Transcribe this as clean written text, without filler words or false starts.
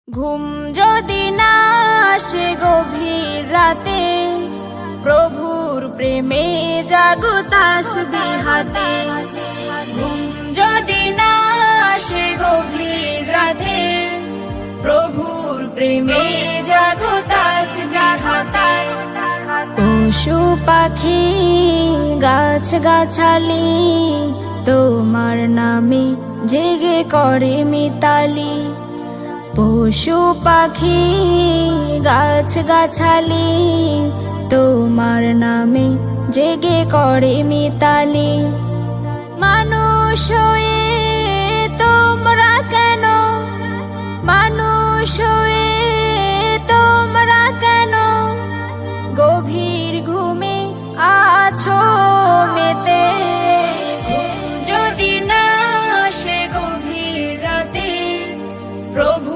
ঘুম যদি না আসে গভীর রাতে, প্রভুর প্রেমে জাগো তাসবিহ হাতে। ঘুম যদি না আসে গভীর রাতে, প্রভুর প্রেমে জাগো তাসবিহ হাতে। পশু পাখি গাছ গাছালি তোমার নামে জেগে করে মিতালি। পশু পাখি গাছ গাছালি তোমার নামে জেগে করে মিতালি। মানুষ হয়ে তোমরা কেন, মানুষ হয়ে